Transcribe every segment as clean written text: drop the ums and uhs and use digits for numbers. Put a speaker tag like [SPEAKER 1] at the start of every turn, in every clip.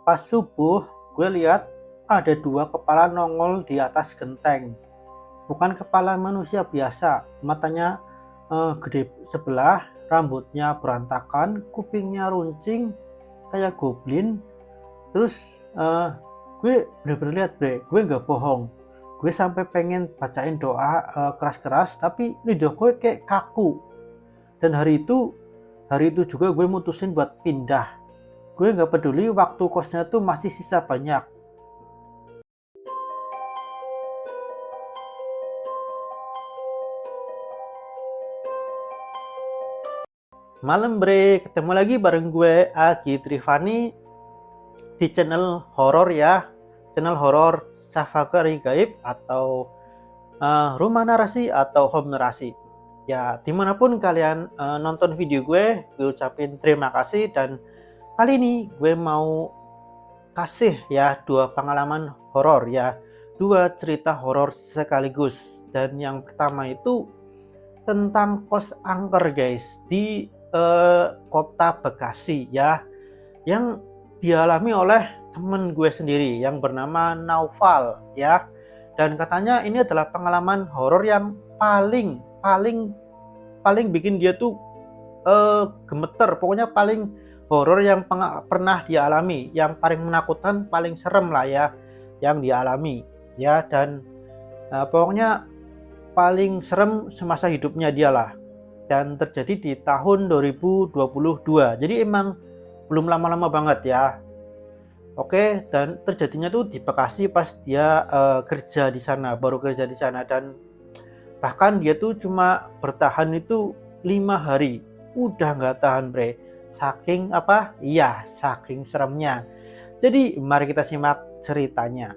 [SPEAKER 1] Pas subuh, gue lihat ada dua kepala nongol di atas genteng. Bukan kepala manusia biasa, matanya gede sebelah, rambutnya berantakan, kupingnya runcing kayak goblin. Terus gue bener-bener lihat bre, gue nggak bohong. Gue sampai pengen bacain doa keras-keras, tapi lidah gue kayak kaku. Dan hari itu juga gue mutusin buat pindah. Gue nggak peduli waktu kosnya tuh masih sisa banyak. Malam bre, ketemu lagi bareng gue Agi Trivani di channel horor ya, channel horor Safari Gaib atau Rumah Narasi atau Home Narasi. Ya, dimanapun kalian nonton video gue ucapin terima kasih. Dan kali ini gue mau kasih ya dua pengalaman horor ya, dua cerita horor sekaligus. Dan yang pertama itu tentang kos angker guys di kota Bekasi ya, yang dialami oleh temen gue sendiri yang bernama Naufal ya. Dan katanya ini adalah pengalaman horor yang paling paling paling bikin dia tuh gemeter, pokoknya paling horor yang pernah dia alami, yang paling menakutkan, paling serem lah ya yang dialami ya. Dan pokoknya paling serem semasa hidupnya dia lah, dan terjadi di tahun 2022. Jadi emang belum lama-lama banget ya. Oke, dan terjadinya tuh di Bekasi pas dia kerja di sana, baru kerja di sana. Dan bahkan dia tuh cuma bertahan itu 5 hari, udah nggak tahan bre. Saking apa? Iya, saking seremnya. Jadi mari kita simak ceritanya.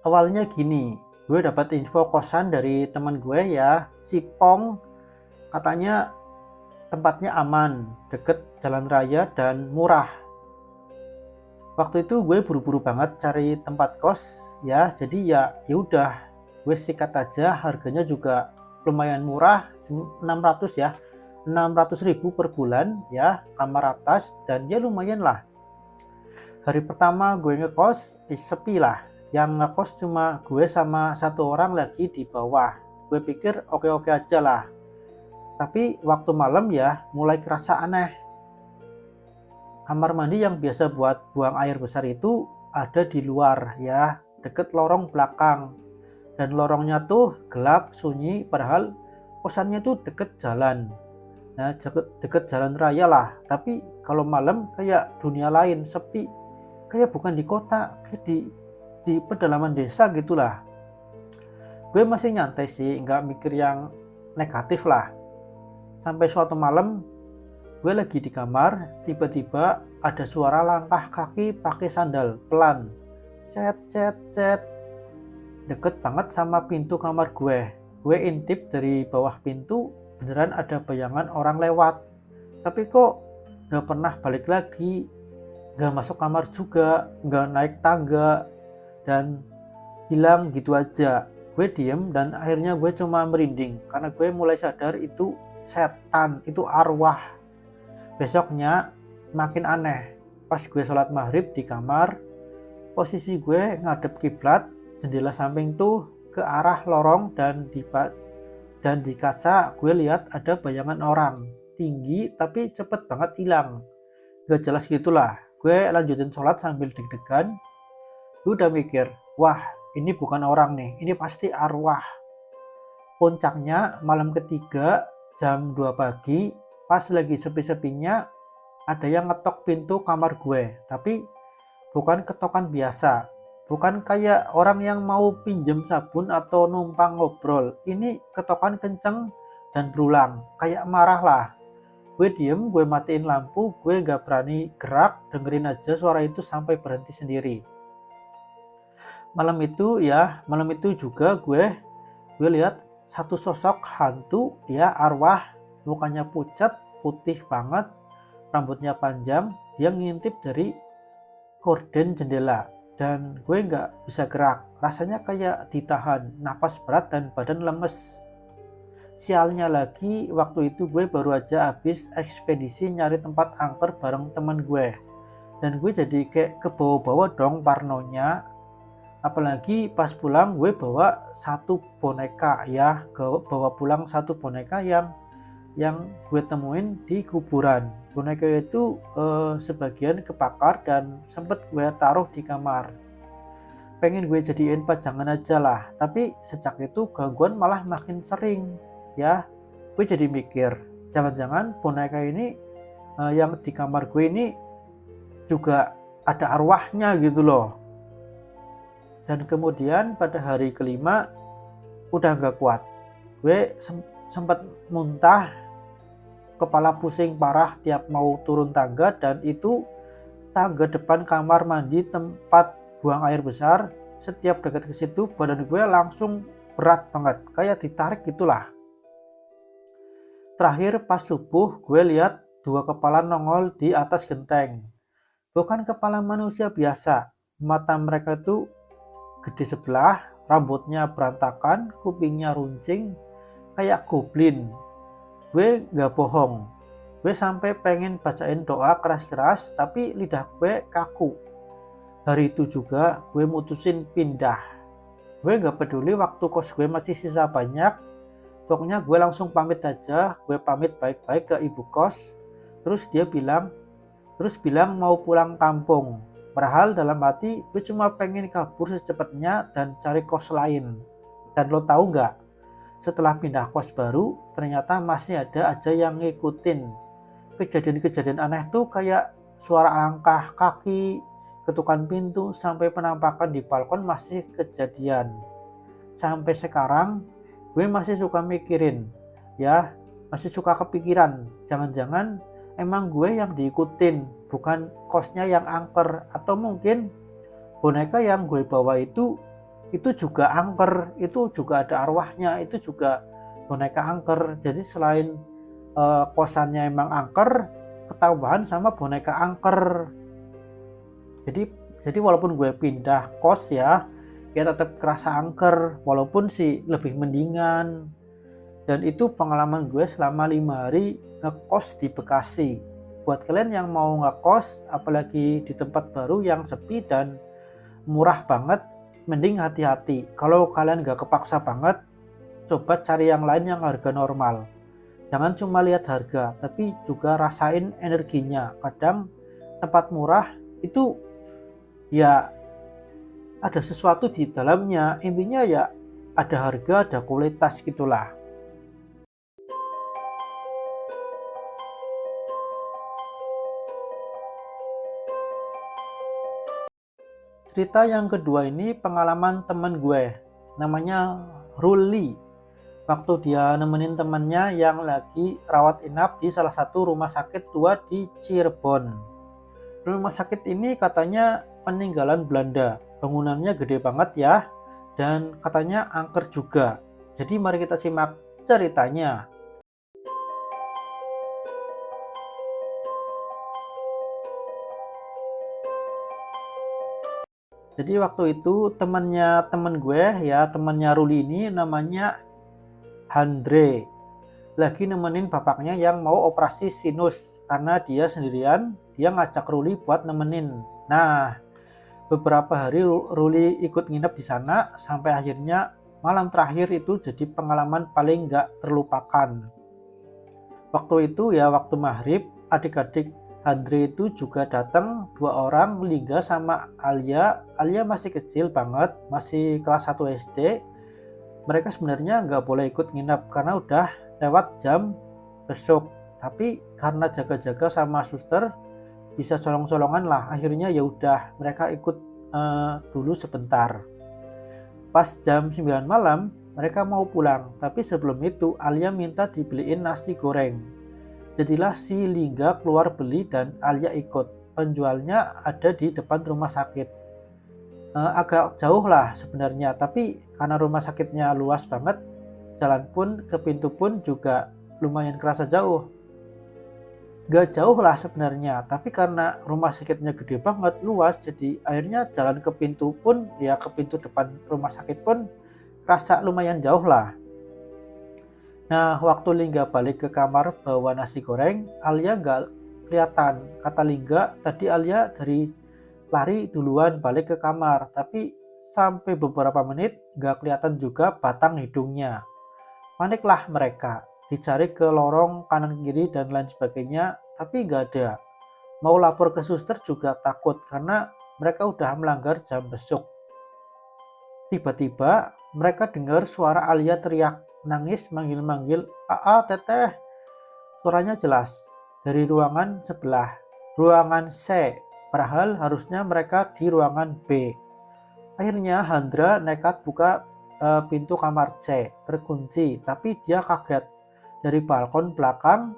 [SPEAKER 1] Awalnya gini, gue dapat info kosan dari teman gue ya, si Pong. Katanya tempatnya aman, deket jalan raya dan murah. Waktu itu gue buru-buru banget cari tempat kos ya, jadi ya udah gue sikat aja. Harganya juga lumayan murah, 600 ya, 600.000 per bulan ya, kamar atas. Dan ya lumayan lah. Hari pertama gue ngekos sepi lah, yang ngekos cuma gue sama satu orang lagi di bawah. Gue pikir oke-oke aja lah, tapi waktu malam ya mulai kerasa aneh. Kamar mandi yang biasa buat buang air besar itu ada di luar ya, deket lorong belakang. Dan lorongnya tuh gelap sunyi, padahal kosannya tuh deket jalan. Nah, deket jalan raya lah, tapi kalau malam kayak dunia lain, sepi, kayak bukan di kota, kayak di pedalaman desa gitulah. Gue masih nyantai sih, nggak mikir yang negatif lah. Sampai suatu malam gue lagi di kamar, tiba-tiba ada suara langkah kaki pakai sandal pelan, cet cet cet, deket banget sama pintu kamar gue. Gue intip dari bawah pintu, beneran ada bayangan orang lewat, tapi kok gak pernah balik lagi, gak masuk kamar juga, gak naik tangga, dan hilang gitu aja. Gue diem dan akhirnya gue cuma merinding karena gue mulai sadar itu setan, itu arwah. Besoknya makin aneh. Pas gue sholat maghrib di kamar, posisi gue ngadep kiblat, jendela samping tuh ke arah lorong. Dan di kaca gue lihat ada bayangan orang tinggi tapi cepet banget hilang. Gak jelas gitulah. Gue lanjutin sholat sambil deg-degan. Gue udah mikir, wah ini bukan orang nih, ini pasti arwah. Puncaknya malam ketiga jam 2 pagi, pas lagi sepi-sepinya, ada yang ngetok pintu kamar gue. Tapi bukan ketokan biasa, bukan kayak orang yang mau pinjem sabun atau numpang ngobrol. Ini ketokan kenceng dan berulang, kayak marah lah. Gue diem, gue matiin lampu, gue gak berani gerak, dengerin aja suara itu sampai berhenti sendiri. Malam itu juga gue lihat satu sosok hantu ya, arwah, mukanya pucat, putih banget, rambutnya panjang. Dia ngintip dari gorden jendela, dan gue nggak bisa gerak. Rasanya kayak ditahan, napas berat dan badan lemes. Sialnya lagi, waktu itu gue baru aja habis ekspedisi nyari tempat angker bareng teman gue. Dan gue jadi kayak kebawa-bawa dong parnonya. Apalagi pas pulang gue bawa satu boneka ya, bawa pulang satu boneka yang gue temuin di kuburan. Boneka itu sebagian kebakar dan sempet gue taruh di kamar. Pengen gue jadiin pajangan aja lah, tapi sejak itu gangguan malah makin sering ya. Gue jadi mikir, jangan-jangan boneka ini yang di kamar gue ini juga ada arwahnya gitu loh. Dan kemudian pada hari kelima udah gak kuat, gue sempat muntah, kepala pusing parah tiap mau turun tangga, dan itu tangga depan kamar mandi tempat buang air besar. Setiap dekat ke situ badan gue langsung berat banget, kayak ditarik gitulah. Terakhir pas subuh gue lihat dua kepala nongol di atas genteng. Bukan kepala manusia biasa, mata mereka itu gede sebelah, rambutnya berantakan, kupingnya runcing, kayak goblin. Gue gak bohong, gue sampai pengen bacain doa keras-keras, tapi lidah gue kaku. Hari itu juga gue mutusin pindah. Gue gak peduli waktu kos gue masih sisa banyak, pokoknya gue langsung pamit aja. Gue pamit baik-baik ke ibu kos, terus bilang mau pulang kampung. Padahal dalam hati gue cuma pengen kabur secepatnya dan cari kos lain. Dan lo tahu nggak? Setelah pindah kos baru, ternyata masih ada aja yang ngikutin. Kejadian-kejadian aneh tuh kayak suara langkah kaki, ketukan pintu, sampai penampakan di balkon masih kejadian. Sampai sekarang gue masih suka mikirin, ya, masih suka kepikiran, jangan-jangan emang gue yang diikutin, bukan kosnya yang angker. Atau mungkin boneka yang gue bawa itu juga angker, itu juga ada arwahnya, itu juga boneka angker. Jadi selain kosannya emang angker, ketambahan sama boneka angker. Jadi walaupun gue pindah kos ya tetap kerasa angker, walaupun sih lebih mendingan. Dan itu pengalaman gue selama 5 hari ngekos di Bekasi. Buat kalian yang mau ngekos, apalagi di tempat baru yang sepi dan murah banget, mending hati-hati. Kalau kalian gak kepaksa banget, coba cari yang lain yang harga normal. Jangan cuma lihat harga, tapi juga rasain energinya. Kadang tempat murah itu ya ada sesuatu di dalamnya. Intinya ya ada harga, ada kualitas gitulah. Cerita yang kedua ini pengalaman teman gue, namanya Ruli. Waktu dia nemenin temannya yang lagi rawat inap di salah satu rumah sakit tua di Cirebon. Rumah sakit ini katanya peninggalan Belanda, bangunannya gede banget ya, dan katanya angker juga. Jadi mari kita simak ceritanya. Jadi waktu itu teman gue ya, temannya Ruli ini namanya Andre, lagi nemenin bapaknya yang mau operasi sinus. Karena dia sendirian, dia ngajak Ruli buat nemenin. Nah, beberapa hari Ruli ikut nginep di sana sampai akhirnya malam terakhir itu jadi pengalaman paling gak terlupakan. Waktu itu ya waktu maghrib, adik-adik Andre itu juga datang, 2 orang, Lingga sama Alia. Alia masih kecil banget, masih kelas 1 SD. Mereka sebenarnya nggak boleh ikut nginep karena udah lewat jam besok. Tapi karena jaga-jaga sama suster, bisa colong-colongan lah. Akhirnya ya udah mereka ikut dulu sebentar. Pas jam 9 malam mereka mau pulang, tapi sebelum itu Alia minta dibeliin nasi goreng. Jadilah si Lingga keluar beli dan Alia ikut. Penjualnya ada di depan rumah sakit. Agak jauh lah sebenarnya, tapi karena rumah sakitnya luas banget, jalan pun ke pintu pun juga lumayan kerasa jauh. Gak jauh lah sebenarnya, tapi karena rumah sakitnya gede banget, luas, jadi akhirnya jalan ke pintu pun, ya ke pintu depan rumah sakit pun kerasa lumayan jauh lah. Nah, waktu Lingga balik ke kamar bawa nasi goreng, Alia nggak kelihatan. Kata Lingga, tadi Alia dari lari duluan balik ke kamar, tapi sampai beberapa menit nggak kelihatan juga batang hidungnya. Paniklah mereka, dicari ke lorong kanan kiri dan lain sebagainya, tapi nggak ada. Mau lapor ke suster juga takut karena mereka udah melanggar jam besuk. Tiba-tiba mereka dengar suara Alia teriak, nangis manggil-manggil, "Aa, Teteh." Suaranya jelas dari ruangan sebelah, ruangan C. Padahal harusnya mereka di ruangan B. Akhirnya Handra nekat buka pintu kamar C, terkunci, tapi dia kaget. Dari balkon belakang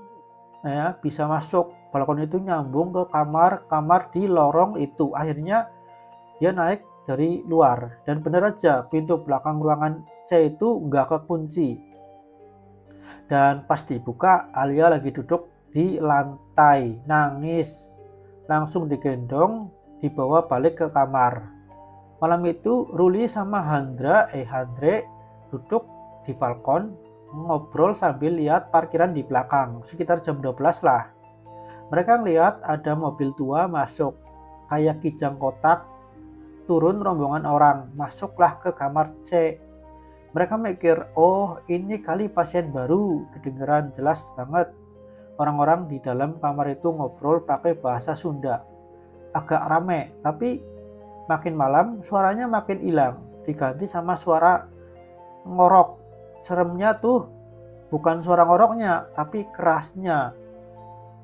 [SPEAKER 1] ya bisa masuk. Balkon itu nyambung ke kamar-kamar di lorong itu. Akhirnya dia naik dari luar dan benar aja pintu belakang ruangan C itu nggak kekunci. Dan pas dibuka, Alia lagi duduk di lantai nangis. Langsung digendong dibawa balik ke kamar. Malam itu Ruli sama Andre duduk di balkon ngobrol sambil lihat parkiran di belakang. Sekitar jam 12 lah. Mereka ngeliat ada mobil tua masuk, kayak kijang kotak. Turun rombongan orang, masuklah ke kamar C. Mereka mikir, oh ini kali pasien baru. Kedengeran jelas banget. Orang-orang di dalam kamar itu ngobrol pakai bahasa Sunda. Agak rame, tapi makin malam suaranya makin hilang. Diganti sama suara ngorok. Seremnya tuh bukan suara ngoroknya, tapi kerasnya.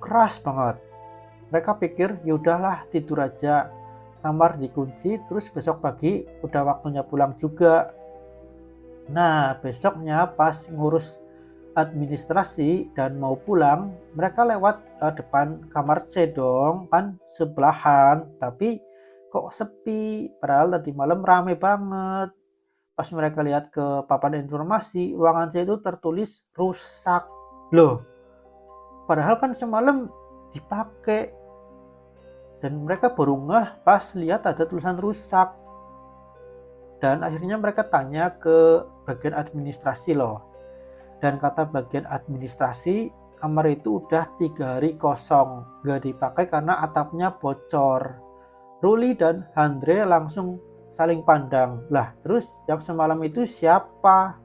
[SPEAKER 1] Keras banget. Mereka pikir, yaudahlah tidur aja. Kamar dikunci, terus besok pagi udah waktunya pulang juga. Nah, besoknya pas ngurus administrasi dan mau pulang, mereka lewat depan kamar C dong, kan sebelahan, tapi kok sepi, padahal tadi malam rame banget. Pas mereka lihat ke papan informasi, ruangan C itu tertulis rusak. Loh, padahal kan semalam dipakai. Dan mereka baru ngeh pas lihat ada tulisan rusak. Dan akhirnya mereka tanya ke bagian administrasi loh. Dan kata bagian administrasi, kamar itu udah 3 hari kosong, gak dipakai karena atapnya bocor. Ruli dan Andre langsung saling pandang. Lah terus yang semalam itu siapa?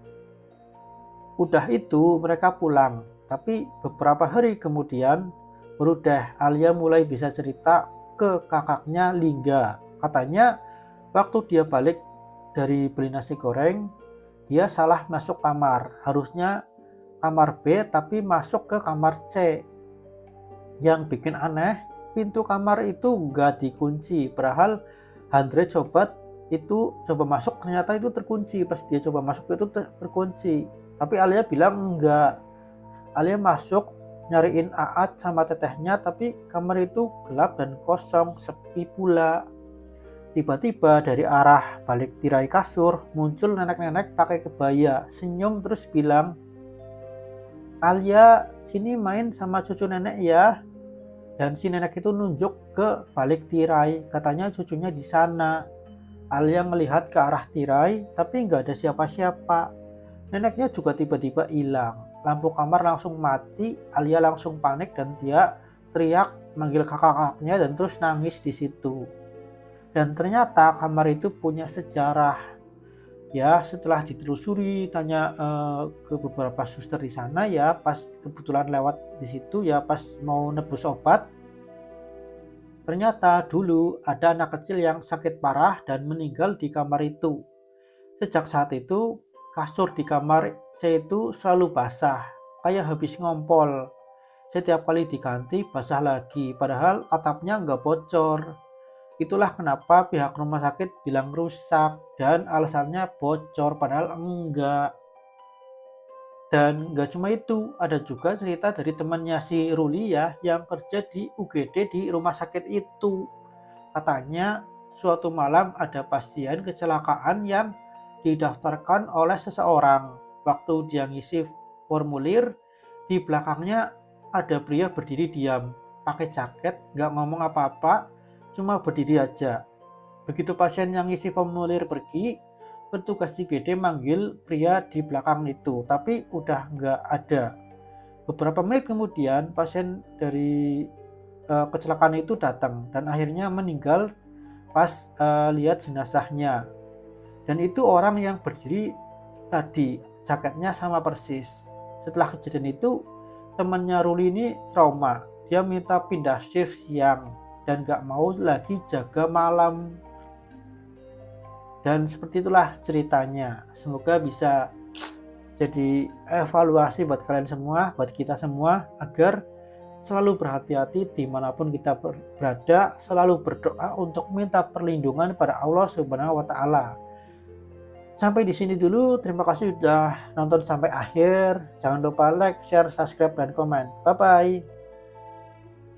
[SPEAKER 1] Udah itu mereka pulang. Tapi beberapa hari kemudian baru deh Alia mulai bisa cerita ke kakaknya Lingga. Katanya waktu dia balik dari beli nasi goreng, dia salah masuk kamar. Harusnya kamar B tapi masuk ke kamar C. Yang bikin aneh, pintu kamar itu nggak dikunci. Padahal Andre coba masuk, ternyata itu terkunci. Pas dia coba masuk itu terkunci. Tapi Alia bilang enggak. Alia masuk nyariin Aat sama tetehnya, tapi kamar itu gelap dan kosong, sepi pula. Tiba-tiba dari arah balik tirai kasur muncul nenek-nenek pakai kebaya, senyum terus bilang, "Alia, sini main sama cucu nenek ya." Dan si nenek itu nunjuk ke balik tirai, katanya cucunya di sana. Alia melihat ke arah tirai, tapi nggak ada siapa-siapa. Neneknya juga tiba-tiba hilang. Lampu kamar langsung mati, Alia langsung panik dan dia teriak manggil kakak-kakaknya dan terus nangis di situ. Dan ternyata kamar itu punya sejarah. Ya, setelah ditelusuri, tanya ke beberapa suster di sana ya, pas kebetulan lewat di situ ya, pas mau nebus obat, ternyata dulu ada anak kecil yang sakit parah dan meninggal di kamar itu. Sejak saat itu, kasur di kamar C itu selalu basah, kayak habis ngompol. Setiap kali diganti basah lagi, padahal atapnya nggak bocor. Itulah kenapa pihak rumah sakit bilang rusak dan alasannya bocor, padahal enggak. Dan nggak cuma itu, ada juga cerita dari temannya si Ruli ya, yang kerja di UGD di rumah sakit itu. Katanya suatu malam ada pasien kecelakaan yang didaftarkan oleh seseorang. Waktu dia ngisi formulir, di belakangnya ada pria berdiri diam, pakai jaket, nggak ngomong apa-apa, cuma berdiri aja. Begitu pasien yang ngisi formulir pergi, petugas IGD manggil pria di belakang itu, tapi udah nggak ada. Beberapa menit kemudian pasien dari kecelakaan itu datang dan akhirnya meninggal pas lihat jenazahnya. Dan itu orang yang berdiri tadi, jaketnya sama persis. Setelah kejadian itu, temannya Ruli ini trauma. Dia minta pindah shift siang dan gak mau lagi jaga malam. Dan seperti itulah ceritanya. Semoga bisa jadi evaluasi buat kalian semua, buat kita semua, agar selalu berhati-hati dimanapun kita berada, selalu berdoa untuk minta perlindungan pada Allah Subhanahu wa Ta'ala. Sampai di sini dulu. Terima kasih sudah nonton sampai akhir. Jangan lupa like, share, subscribe, dan komen. Bye bye.